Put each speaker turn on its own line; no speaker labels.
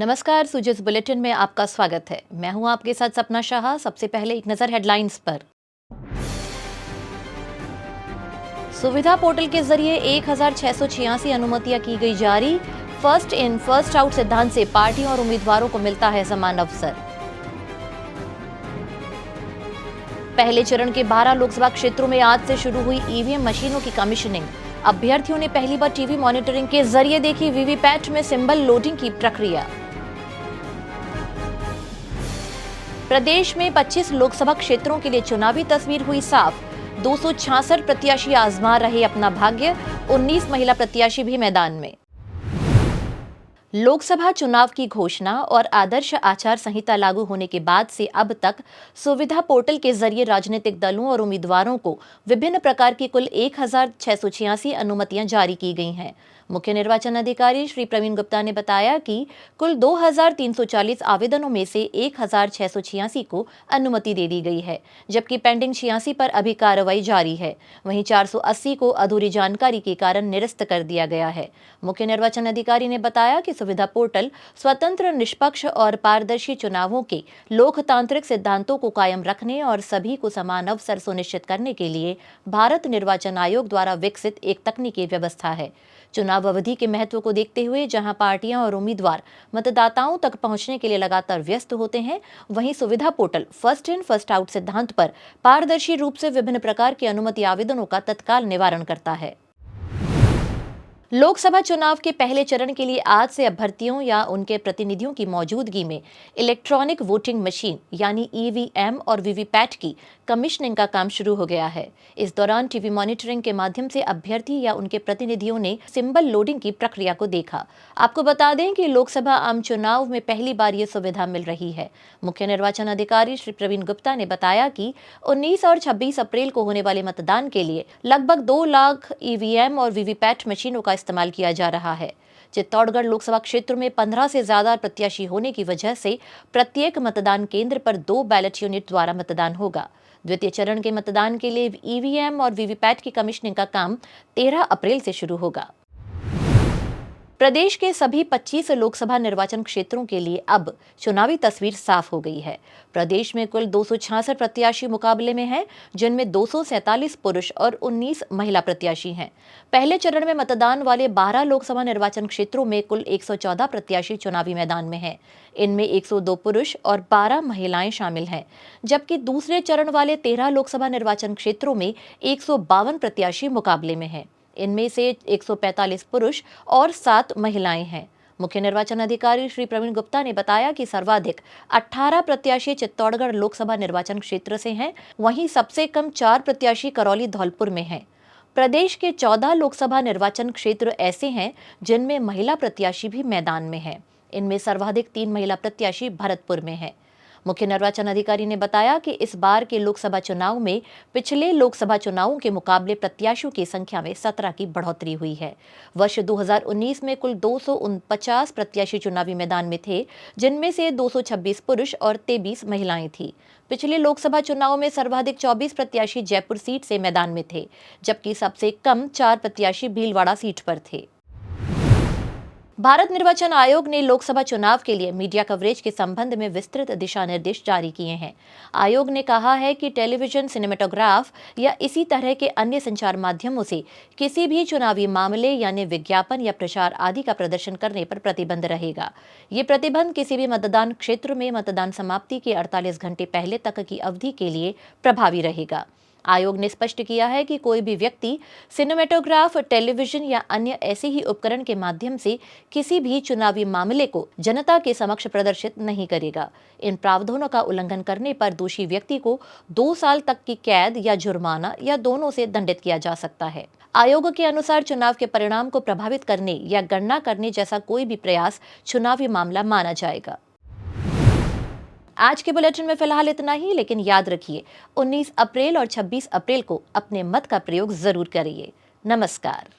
नमस्कार, सुजिस बुलेटिन में आपका स्वागत है। मैं हूं आपके साथ सपना शाह। सबसे पहले एक नजर हेडलाइंस पर। सुविधा पोर्टल के जरिए 1686 अनुमतियां की गई जारी। फर्स्ट इन फर्स्ट आउट सिद्धांत से पार्टियों और उम्मीदवारों को मिलता है समान अवसर। पहले चरण के 12 लोकसभा क्षेत्रों में आज से शुरू हुई ईवीएम मशीनों की कमीशनिंग। अभ्यर्थियों ने पहली बार टीवी मॉनिटरिंग के जरिए देखी वीवीपैट में सिंबल लोडिंग की प्रक्रिया। प्रदेश में 25 लोकसभा क्षेत्रों के लिए चुनावी तस्वीर हुई साफ। 266 प्रत्याशी आजमा रहे अपना भाग्य। 19 महिला प्रत्याशी भी मैदान में। लोकसभा चुनाव की घोषणा और आदर्श आचार संहिता लागू होने के बाद से अब तक सुविधा पोर्टल के जरिए राजनीतिक दलों और उम्मीदवारों को विभिन्न प्रकार की कुल 1686 अनुमतियां जारी की गई हैं। मुख्य निर्वाचन अधिकारी श्री प्रवीण गुप्ता ने बताया कि कुल 2340 आवेदनों में से 1686 को अनुमति दे दी गई है, जबकि पेंडिंग 86 पर अभी कार्रवाई जारी है। वहीं 480 को अधूरी जानकारी के कारण निरस्त कर दिया गया है। मुख्य निर्वाचन अधिकारी ने बताया कि सुविधा पोर्टल स्वतंत्र, निष्पक्ष और पारदर्शी चुनावों के लोकतांत्रिक सिद्धांतों को कायम रखने और सभी को समान अवसर सुनिश्चित करने के लिए भारत निर्वाचन आयोग द्वारा विकसित एक तकनीकी व्यवस्था है। चुनाव अवधि के महत्व को देखते हुए जहां पार्टियां और उम्मीदवार मतदाताओं तक पहुंचने के लिए लगातार व्यस्त होते हैं, वहीं सुविधा portal first in first out सिद्धांत पर पारदर्शी रूप से विभिन्न प्रकार के अनुमति आवेदनों का तत्काल निवारण करता है। लोकसभा चुनाव के पहले चरण के लिए आज से अभ्यर्थियों या उनके प्रतिनिधियों की मौजूदगी में इलेक्ट्रॉनिक वोटिंग मशीन यानी ईवीएम और वीवीपैट की कमीशनिंग का काम शुरू हो गया है। इस दौरान टीवी मॉनिटरिंग के माध्यम से अभ्यर्थी या उनके प्रतिनिधियों ने सिंबल लोडिंग की प्रक्रिया को देखा। आपको बता दें कि लोकसभा आम चुनाव में पहली बार ये सुविधा मिल रही है। मुख्य निर्वाचन अधिकारी श्री प्रवीण गुप्ता ने बताया कि 19 और 26 अप्रैल को होने वाले मतदान के लिए लगभग 2 लाख ईवीएम और वीवीपैट मशीनों का इस्तेमाल किया जा रहा है। चित्तौड़गढ़ लोकसभा क्षेत्र में 15 से ज्यादा प्रत्याशी होने की वजह से प्रत्येक मतदान केंद्र पर 2 बैलेट यूनिट द्वारा मतदान होगा। द्वितीय चरण के मतदान के लिए ईवीएम और वीवीपैट की कमीशनिंग का काम 13 अप्रैल से शुरू होगा। प्रदेश के सभी 25 लोकसभा निर्वाचन क्षेत्रों के लिए अब चुनावी तस्वीर साफ हो गई है। प्रदेश में कुल 266 प्रत्याशी मुकाबले में हैं, जिनमें 247 पुरुष और 19 महिला प्रत्याशी हैं। पहले चरण में मतदान वाले 12 लोकसभा निर्वाचन क्षेत्रों में कुल 114 प्रत्याशी चुनावी मैदान में हैं। इनमें 102 पुरुष और 12 महिलाएं शामिल हैं, जबकि दूसरे चरण वाले 13 लोकसभा निर्वाचन क्षेत्रों में 152 प्रत्याशी मुकाबले में हैं। इनमें से 145 पुरुष और 7 महिलाएं हैं। मुख्य निर्वाचन अधिकारी श्री प्रवीण गुप्ता ने बताया कि सर्वाधिक 18 प्रत्याशी चित्तौड़गढ़ लोकसभा निर्वाचन क्षेत्र से हैं, वहीं सबसे कम 4 प्रत्याशी करौली धौलपुर में हैं। प्रदेश के 14 लोकसभा निर्वाचन क्षेत्र ऐसे हैं जिनमें महिला प्रत्याशी भी मैदान में हैं। इनमें सर्वाधिक 3 महिला प्रत्याशी भरतपुर में हैं। मुख्य निर्वाचन अधिकारी ने बताया कि इस बार के लोकसभा चुनाव में पिछले लोकसभा चुनावों के मुकाबले प्रत्याशियों की संख्या में 17 की बढ़ोतरी हुई है। वर्ष 2019 में कुल 249 प्रत्याशी चुनावी मैदान में थे, जिनमें से 226 पुरुष और 23 महिलाएं थीं। पिछले लोकसभा चुनाव में सर्वाधिक 24 प्रत्याशी जयपुर सीट से मैदान में थे, जबकि सबसे कम 4 प्रत्याशी भीलवाड़ा सीट पर थे। भारत निर्वाचन आयोग ने लोकसभा चुनाव के लिए मीडिया कवरेज के संबंध में विस्तृत दिशा निर्देश जारी किए हैं। आयोग ने कहा है कि टेलीविजन, सिनेमेटोग्राफ या इसी तरह के अन्य संचार माध्यमों से किसी भी चुनावी मामले यानी विज्ञापन या प्रचार आदि का प्रदर्शन करने पर प्रतिबंध रहेगा। ये प्रतिबंध किसी भी मतदान क्षेत्र में मतदान समाप्ति के 48 घंटे पहले तक की अवधि के लिए प्रभावी रहेगा। आयोग ने स्पष्ट किया है कि कोई भी व्यक्ति सिनेमेटोग्राफ, टेलीविजन या अन्य ऐसे ही उपकरण के माध्यम से किसी भी चुनावी मामले को जनता के समक्ष प्रदर्शित नहीं करेगा। इन प्रावधानों का उल्लंघन करने पर दोषी व्यक्ति को 2 साल तक की कैद या जुर्माना या दोनों से दंडित किया जा सकता है। आयोग के अनुसार चुनाव के परिणाम को प्रभावित करने या गणना करने जैसा कोई भी प्रयास चुनावी मामला माना जाएगा। आज के बुलेटिन में फिलहाल इतना ही, लेकिन याद रखिए 19 अप्रैल और 26 अप्रैल को अपने मत का प्रयोग जरूर करिए। नमस्कार।